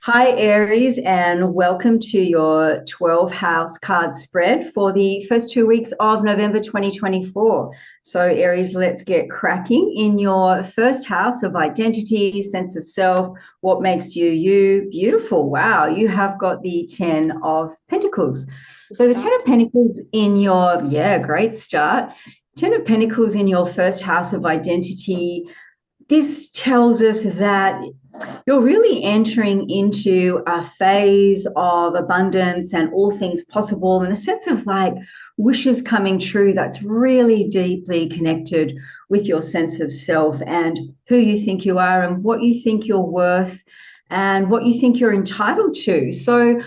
Hi, Aries, and welcome to your 12 house card spread for the first 2 weeks of November 2024. So, Aries, let's get cracking. In your first house of identity, sense of self, what makes you you, beautiful. Wow, you have got the 10 of Pentacles. Good So, the 10 start. of Pentacles in your, yeah, great start. 10 of Pentacles in your first house of identity. This tells us that you're really entering into a phase of abundance and all things possible, and a sense of like wishes coming true that's really deeply connected with your sense of self and who you think you are and what you think you're worth and what you think you're entitled to. So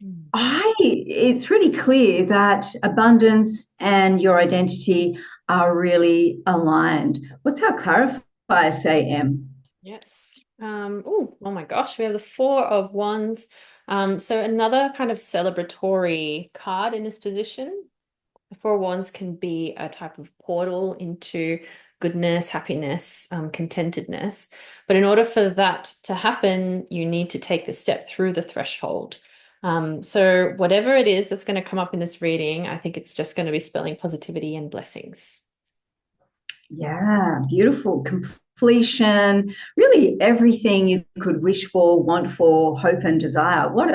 Mm. it's really clear that abundance and your identity are really aligned. What's our clarifier say, Em? Yes. Oh my gosh, we have the Four of Wands. So another kind of celebratory card in this position. The Four of Wands can be a type of portal into goodness, happiness, contentedness. But in order for that to happen, you need to take the step through the threshold. So whatever it is that's going to come up in this reading, I think it's just going to be spelling positivity and blessings. Yeah, beautiful. Completion, really everything you could wish for, want for, hope and desire. What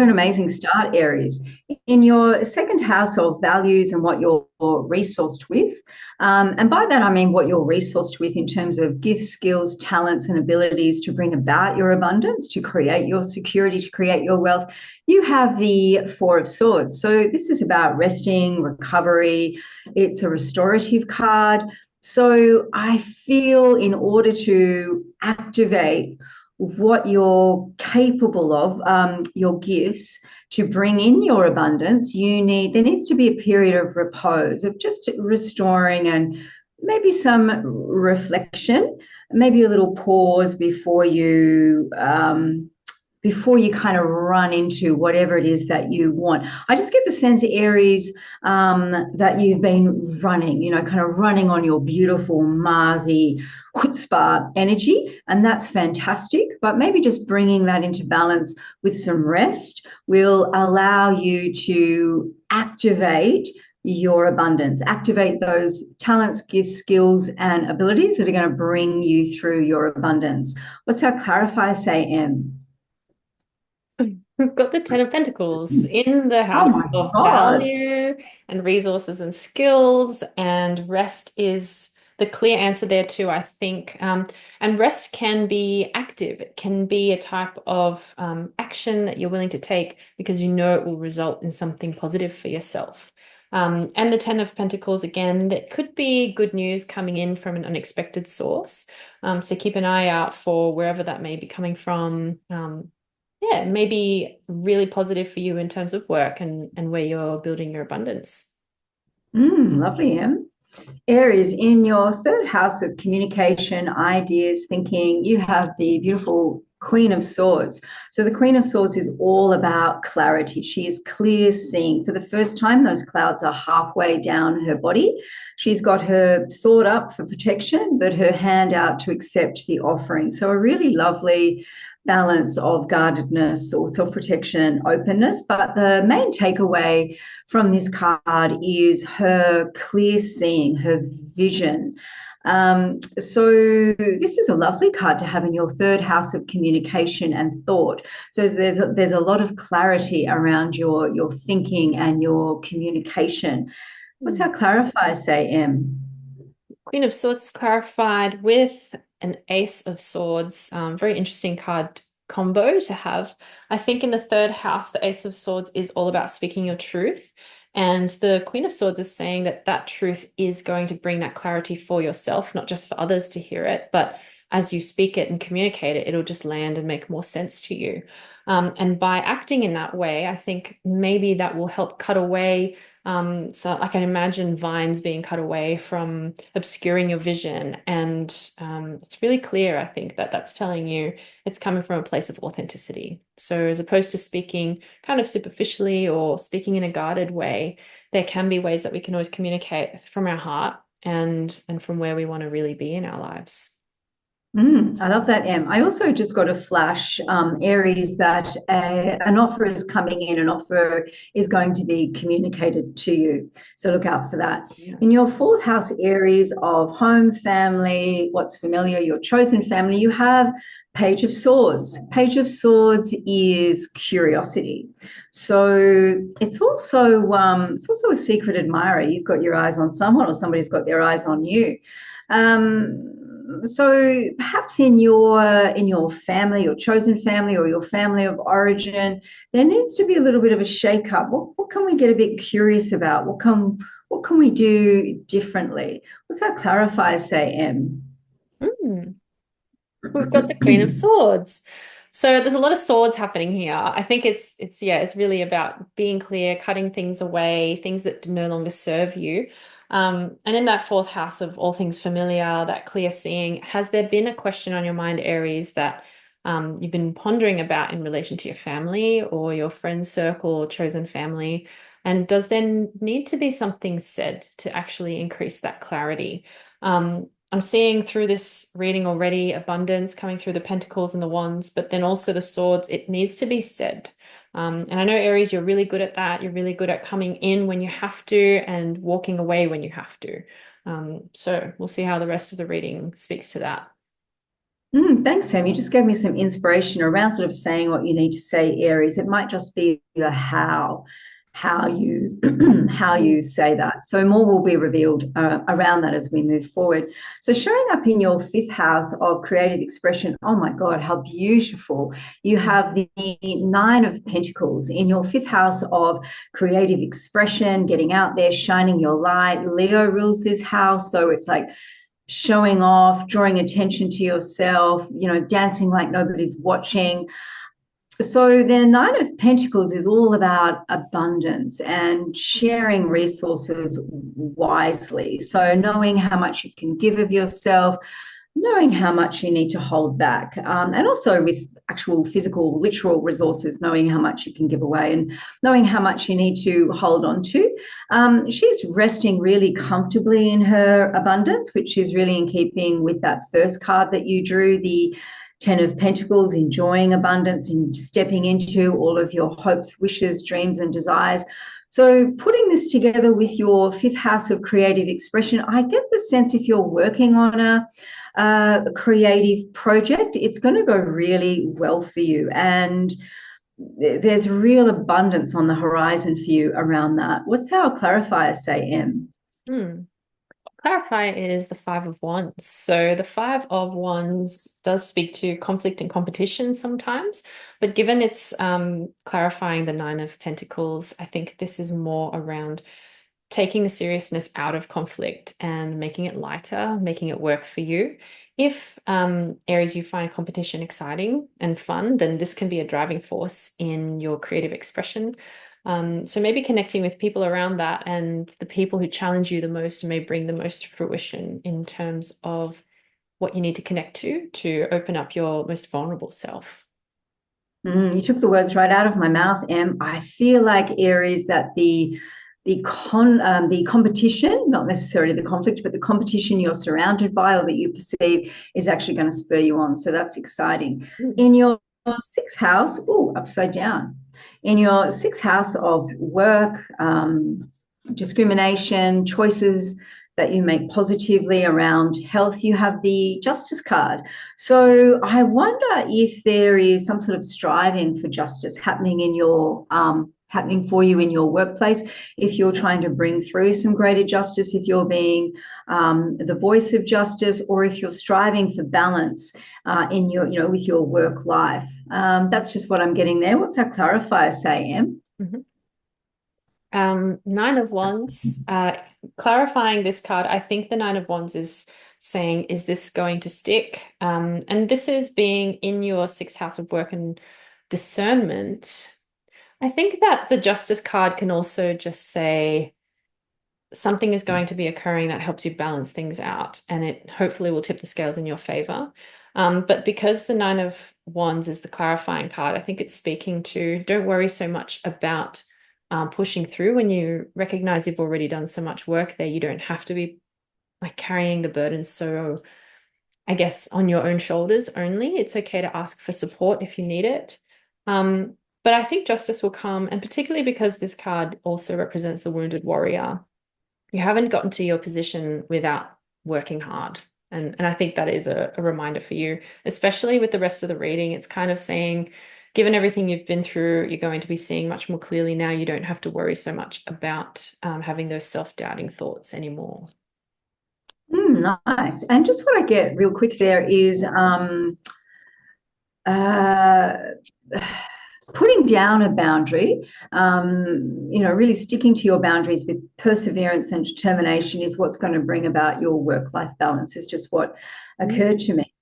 an amazing start, Aries. In your second house of values and what you're resourced with. And by that I mean what you're resourced with in terms of gifts, skills, talents, and abilities to bring about your abundance, to create your security, to create your wealth. You have the Four of Swords. So this is about resting, recovery. It's a restorative card. So I feel in order to activate what you're capable of, your gifts, to bring in your abundance, there needs to be a period of repose, of just restoring and maybe some reflection, maybe a little pause before you kind of run into whatever it is that you want. I just get the sense, Aries, that you've been running, kind of running on your beautiful Marsy chutzpah energy, and that's fantastic. But maybe just bringing that into balance with some rest will allow you to activate your abundance, activate those talents, gifts, skills, and abilities that are going to bring you through your abundance. What's our clarifier say, Em? We've got the Ten of Pentacles in the Oh house my of God. value and resources and skills, and rest is the clear answer there too, I think. And rest can be active. It can be a type of action that you're willing to take because you know it will result in something positive for yourself. And the Ten of Pentacles, again, that could be good news coming in from an unexpected source. So keep an eye out for wherever that may be coming from. Yeah, maybe really positive for you in terms of work and where you're building your abundance. Lovely, Em. Aries, in your third house of communication, ideas, thinking, you have the beautiful Queen of Swords. So the Queen of Swords is all about clarity. She is clear seeing. For the first time, those clouds are halfway down her body. She's got her sword up for protection, but her hand out to accept the offering. So a really lovely balance of guardedness or self-protection and openness. But the main takeaway from this card is her clear seeing, her vision. So this is a lovely card to have in your third house of communication and thought. So there's a lot of clarity around your thinking and your communication. What's Hmm. our clarifier say, Em? Queen of Swords clarified with an Ace of Swords. Very interesting card combo to have. I think in the third house, the Ace of Swords is all about speaking your truth. And the Queen of Swords is saying that that truth is going to bring that clarity for yourself, not just for others to hear it, but as you speak it and communicate it, it'll just land and make more sense to you. And by acting in that way, I think maybe that will help cut away so I can imagine vines being cut away from obscuring your vision. And it's really clear, I think, that that's telling you it's coming from a place of authenticity. So as opposed to speaking kind of superficially or speaking in a guarded way, there can be ways that we can always communicate from our heart and from where we want to really be in our lives. I love that, Em. I also just got a flash, Aries, that an offer is coming in, an offer is going to be communicated to you. So look out for that. Yeah. In your fourth house, Aries, of home, family, what's familiar, your chosen family, you have Page of Swords. Page of Swords is curiosity. So it's also a secret admirer. You've got your eyes on someone, or somebody's got their eyes on you. So perhaps in your family, your chosen family, or your family of origin, there needs to be a little bit of a shake-up. What can we get a bit curious about? What can we do differently? What's our clarifier say, Em? Mm. We've got the Queen of Swords. So there's a lot of swords happening here. I think it's really about being clear, cutting things away, things that no longer serve you. And in that fourth house of all things familiar, that clear seeing, has there been a question on your mind, Aries, that you've been pondering about in relation to your family or your friend circle or chosen family? And does there need to be something said to actually increase that clarity? I'm seeing through this reading already abundance coming through the pentacles and the wands, but then also the swords. It needs to be said. And I know, Aries, you're really good at that. You're really good at coming in when you have to and walking away when you have to. So we'll see how the rest of the reading speaks to that. Thanks, Sam. You just gave me some inspiration around sort of saying what you need to say, Aries. It might just be the how you how Mm. you say that. So more will be revealed around that as we move forward. So showing up in your fifth house of creative expression. Oh my God, how beautiful! You have the Nine of Pentacles in your fifth house of creative expression, getting out there, shining your light. Leo rules this house, so it's like showing off, drawing attention to yourself, dancing like nobody's watching. So the Nine of Pentacles is all about abundance and sharing resources wisely. So knowing how much you can give of yourself, knowing how much you need to hold back, and also with actual physical, literal resources, knowing how much you can give away and knowing how much you need to hold on to. She's resting really comfortably in her abundance, which is really in keeping with that first card that you drew, the Ten of Pentacles, enjoying abundance and stepping into all of your hopes, wishes, dreams, and desires. So, putting this together with your fifth house of creative expression, I get the sense if you're working on a creative project, it's going to go really well for you. And there's real abundance on the horizon for you around that. What's our clarifier say, Em? Hmm. Clarify is the Five of Wands. So the Five of Wands does speak to conflict and competition sometimes, but given it's clarifying the Nine of Pentacles, I think this is more around taking the seriousness out of conflict and making it lighter, making it work for you. If Aries, you find competition exciting and fun, then this can be a driving force in your creative expression. So maybe connecting with people around that and the people who challenge you the most may bring the most to fruition in terms of what you need to connect to open up your most vulnerable self. You took the words right out of my mouth, Em. I feel like Aries that the competition, not necessarily the conflict, but the competition you're surrounded by or that you perceive is actually going to spur you on. So that's exciting. Mm. In your sixth house, upside down. In your sixth house of work, discrimination, choices that you make positively around health, you have the Justice card. So I wonder if there is some sort of striving for justice happening in your happening for you in your workplace. If you're trying to bring through some greater justice, if you're being the voice of justice, or if you're striving for balance in your, with your work life. That's just what I'm getting there. What's our clarifier say, Em? Mhm. Nine of Wands, clarifying this card, I think the Nine of Wands is saying, is this going to stick? And this is being in your sixth house of work and discernment. I think that the Justice card can also just say something is going to be occurring that helps you balance things out, and it hopefully will tip the scales in your favor. But because the Nine of Wands is the clarifying card, I think it's speaking to don't worry so much about pushing through when you recognize you've already done so much work there. You don't have to be like carrying the burden so I guess, on your own shoulders only. It's okay to ask for support if you need it. But I think justice will come, and particularly because this card also represents the wounded warrior, you haven't gotten to your position without working hard. And I think that is a reminder for you, especially with the rest of the reading. It's kind of saying, given everything you've been through, you're going to be seeing much more clearly now. You don't have to worry so much about having those self-doubting thoughts anymore. Nice. And just what I get real quick there is uh, putting down a boundary, really sticking to your boundaries with perseverance and determination is what's going to bring about your work-life balance, is just what occurred to me.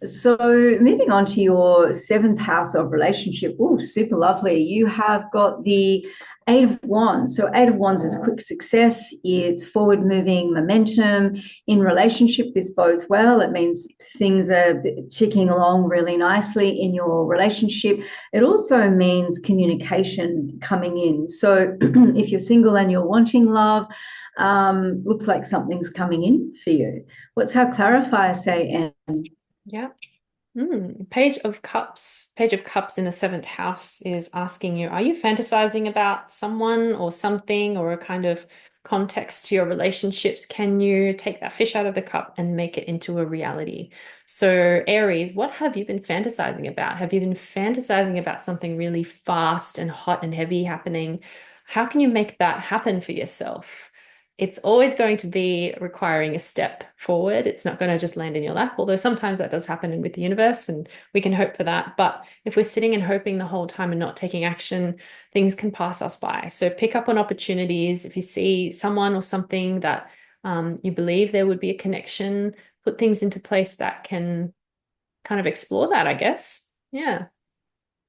So moving on to your seventh house of relationship. Oh, super lovely. You have got the Eight of Wands. So Eight of Wands is quick success. It's forward moving momentum. In relationship, this bodes well. It means things are ticking along really nicely in your relationship. It also means communication coming in. So if you're single and you're wanting love, looks like something's coming in for you. What's our clarifier say, Anne? Yeah. Page of Cups. Page of Cups in the seventh house is asking you, are you fantasizing about someone or something or a kind of context to your relationships? Can you take that fish out of the cup and make it into a reality? So, Aries, what have you been fantasizing about? Have you been fantasizing about something really fast and hot and heavy happening? How can you make that happen for yourself? It's always going to be requiring a step forward. It's not going to just land in your lap, although sometimes that does happen with the universe and we can hope for that. But if we're sitting and hoping the whole time and not taking action, things can pass us by. So pick up on opportunities. If you see someone or something that you believe there would be a connection, put things into place that can kind of explore that, I guess. Yeah.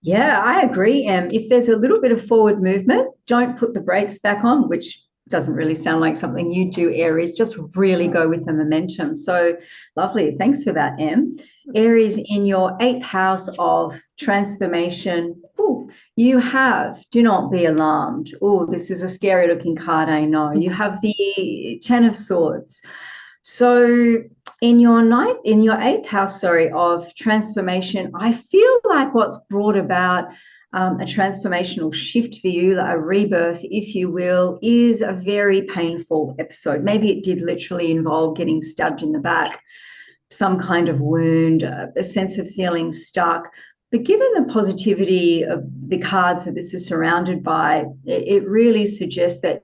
Yeah, I agree. If there's a little bit of forward movement, don't put the brakes back on, which doesn't really sound like something you do, Aries. Just really go with the momentum. So lovely. Thanks for that, Em. Aries, in your eighth house of transformation, ooh, you have, do not be alarmed. Oh, this is a scary looking card, I know. You have the Ten of Swords. So in your eighth house, sorry, of transformation, I feel like what's brought about a transformational shift for you, a rebirth, if you will, is a very painful episode. Maybe it did literally involve getting stabbed in the back, some kind of wound, a sense of feeling stuck. But given the positivity of the cards that this is surrounded by, it really suggests that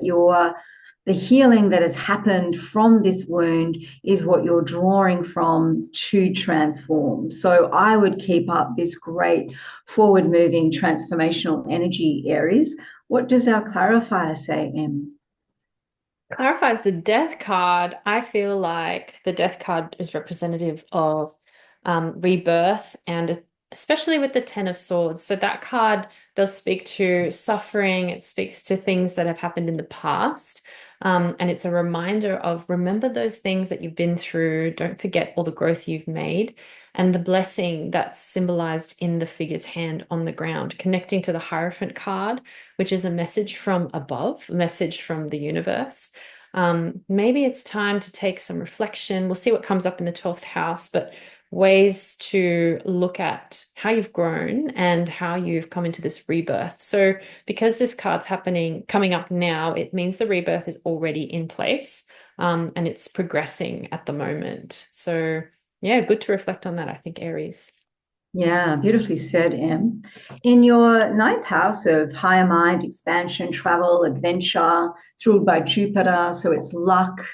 the healing that has happened from this wound is what you're drawing from to transform. So I would keep up this great forward moving transformational energy, Aries. What does our clarifier say, Em? Clarifies the death card. I feel like the death card is representative of rebirth and especially with the Ten of Swords. So that card does speak to suffering. It speaks to things that have happened in the past. And it's a reminder of remember those things that you've been through. Don't forget all the growth you've made and the blessing that's symbolized in the figure's hand on the ground, connecting to the Hierophant card, which is a message from above, a message from the universe. Maybe it's time to take some reflection. We'll see what comes up in the 12th house, but ways to look at how you've grown and how you've come into this rebirth. So because this card's coming up now, it means the rebirth is already in place, and it's progressing at the moment. So yeah, good to reflect on that, I think, Aries. Yeah, beautifully said, Em. In your ninth house of higher mind, expansion, travel, adventure, it's ruled by Jupiter, so it's luck.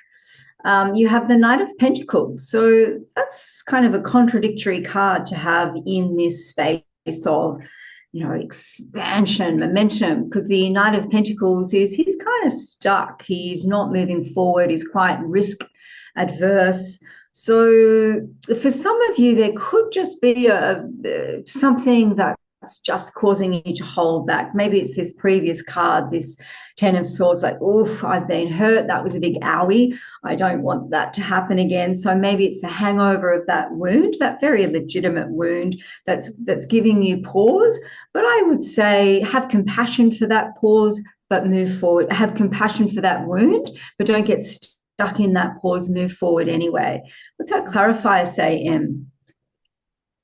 You have the Knight of Pentacles. So that's kind of a contradictory card to have in this space of, expansion, momentum, because the Knight of Pentacles he's kind of stuck. He's not moving forward. He's quite risk adverse. So for some of you, there could just be something that's just causing you to hold back. Maybe it's this previous card, this Ten of Swords, like, oof, I've been hurt. That was a big owie. I don't want that to happen again. So maybe it's the hangover of that wound, that very legitimate wound that's giving you pause. But I would say have compassion for that pause, but move forward. Have compassion for that wound, but don't get stuck in that pause, move forward anyway. What's our clarifier say, Em?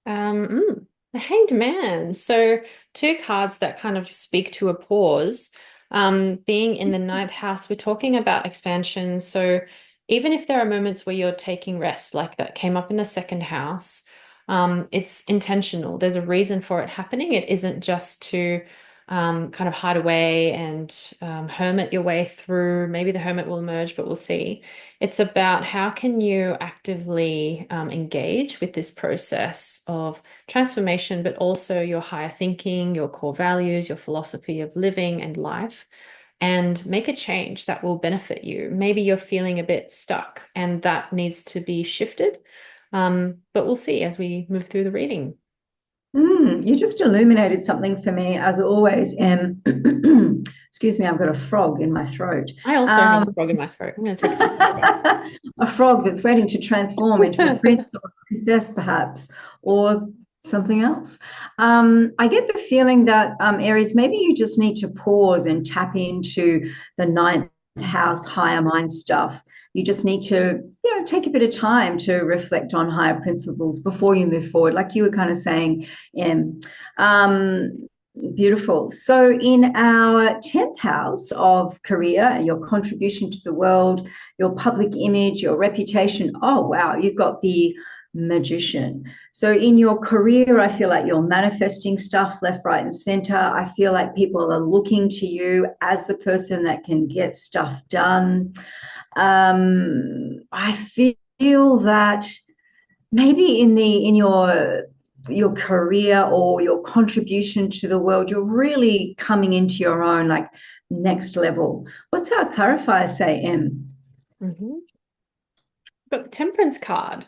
The Hanged Man. So two cards that kind of speak to a pause. Being in the ninth house, we're talking about expansion. So even if there are moments where you're taking rest, like that came up in the second house, it's intentional. There's a reason for it happening. It isn't just to kind of hide away and hermit your way through. Maybe the hermit will emerge, but we'll see. It's about how can you actively engage with this process of transformation, but also your higher thinking, your core values, your philosophy of living and life, and make a change that will benefit you. Maybe you're feeling a bit stuck and that needs to be shifted. But we'll see as we move through the reading. You just illuminated something for me, as always. And excuse me, I've got a frog in my throat. I also have a frog in my throat. I'm going to take a sip of water. A frog that's waiting to transform into a prince or a princess, perhaps, or something else. I get the feeling that, Aries, maybe you just need to pause and tap into the ninth house higher mind stuff. You just need to, take a bit of time to reflect on higher principles before you move forward, like you were kind of saying, Em. Beautiful. So, in our 10th house of career, your contribution to the world, your public image, your reputation. Oh, wow, you've got the Magician. So, in your career, I feel like you're manifesting stuff left, right, and center. I feel like people are looking to you as the person that can get stuff done. I feel that maybe in your career or your contribution to the world, you're really coming into your own, like, next level. What's our clarifier say, Em? Mhm. Got the Temperance card.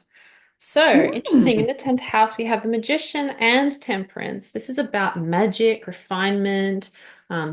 So interesting. In Mm. the 10th house, we have the Magician and Temperance. This is about magic, refinement,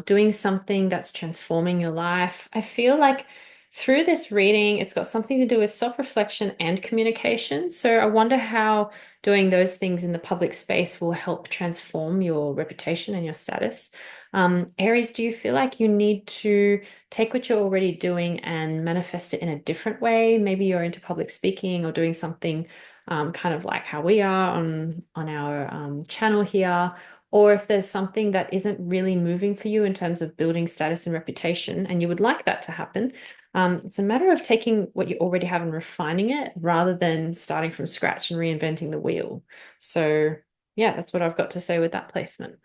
doing something that's transforming your life. I feel like through this reading, it's got something to do with self-reflection and communication. So I wonder how doing those things in the public space will help transform your reputation and your status. Aries, do you feel like you need to take what you're already doing and manifest it in a different way? Maybe you're into public speaking or doing something kind of like how we are on our channel here, or if there's something that isn't really moving for you in terms of building status and reputation, and you would like that to happen. It's a matter of taking what you already have and refining it rather than starting from scratch and reinventing the wheel. So, yeah, that's what I've got to say with that placement.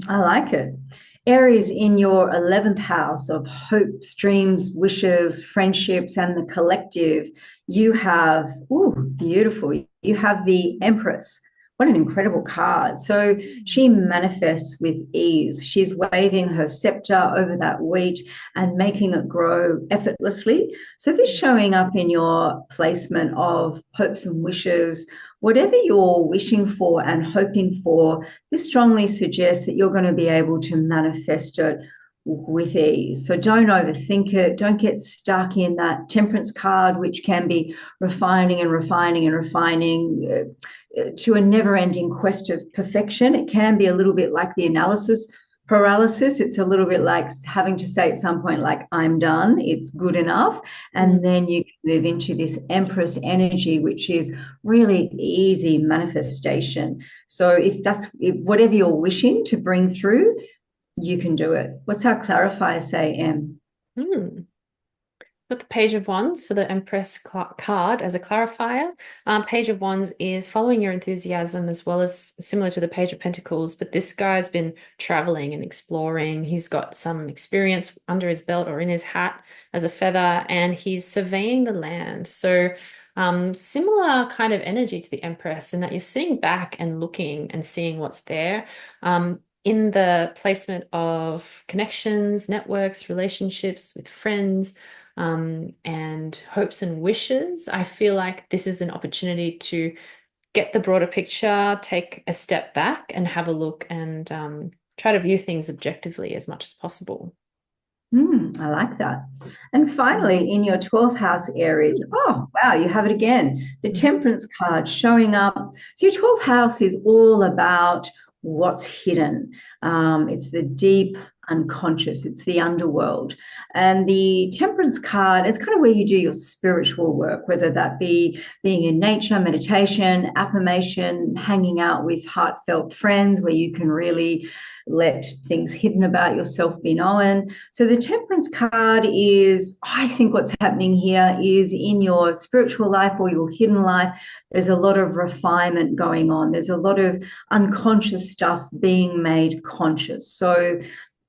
I like it. Aries, in your 11th house of hopes, dreams, wishes, friendships, and the collective, you have, beautiful. You have the Empress. What an incredible card. So she manifests with ease. She's waving her scepter over that wheat and making it grow effortlessly. So, this showing up in your placement of hopes and wishes, whatever you're wishing for and hoping for, this strongly suggests that you're going to be able to manifest it with ease. So don't overthink it. Don't get stuck in that Temperance card, which can be refining and refining and refining to a never ending quest of perfection. It can be a little bit like the analysis paralysis. It's a little bit like having to say at some point, like, I'm done, it's good enough. And then you move into this Empress energy, which is really easy manifestation. So if whatever you're wishing to bring through, you can do it. What's our clarifier say, Em? Mm. Got the Page of Wands for the Empress card as a clarifier. Page of Wands is following your enthusiasm as well as similar to the Page of Pentacles, but this guy's been traveling and exploring. He's got some experience under his belt or in his hat as a feather, and he's surveying the land. So similar kind of energy to the Empress in that you're sitting back and looking and seeing what's there. In the placement of connections, networks, relationships with friends, and hopes and wishes, I feel like this is an opportunity to get the broader picture, take a step back and have a look and try to view things objectively as much as possible. I like that. And finally, in your 12th house, Aries, oh, wow, you have it again. The Temperance card showing up. So, your 12th house is all about what's hidden. It's the deep, unconscious, it's the underworld. And the Temperance card, it's kind of where you do your spiritual work, whether that be being in nature, meditation, affirmation, hanging out with heartfelt friends where you can really let things hidden about yourself be known. So the Temperance card is, I think what's happening here is in your spiritual life or your hidden life, there's a lot of refinement going on. There's a lot of unconscious stuff being made conscious. So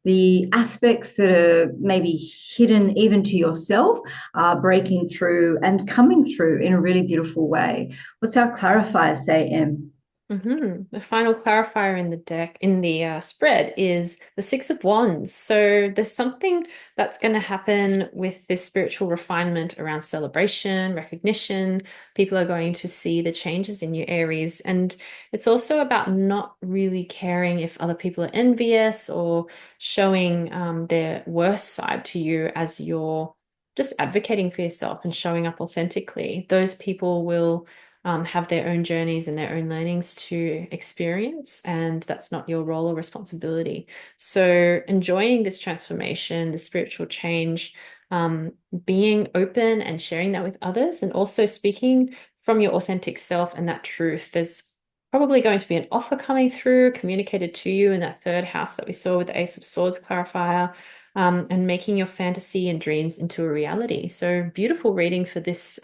the aspects that are maybe hidden even to yourself are breaking through and coming through in a really beautiful way. What's our clarifier say, Em? The final clarifier in the deck, in the spread, is the Six of Wands. So there's something that's going to happen with this spiritual refinement around celebration, recognition. People are going to see the changes in you, Aries. And it's also about not really caring if other people are envious or showing their worst side to you as you're just advocating for yourself and showing up authentically. Those people will have their own journeys and their own learnings to experience, and that's not your role or responsibility. So, enjoying this transformation, the spiritual change, being open and sharing that with others, and also speaking from your authentic self and that truth. There's probably going to be an offer coming through, communicated to you in that third house that we saw with the Ace of Swords clarifier. And making your fantasy and dreams into a reality. So, beautiful reading for this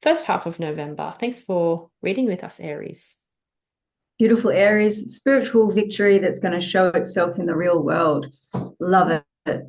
first half of November. Thanks for reading with us, Aries. Beautiful Aries, spiritual victory that's going to show itself in the real world. Love it.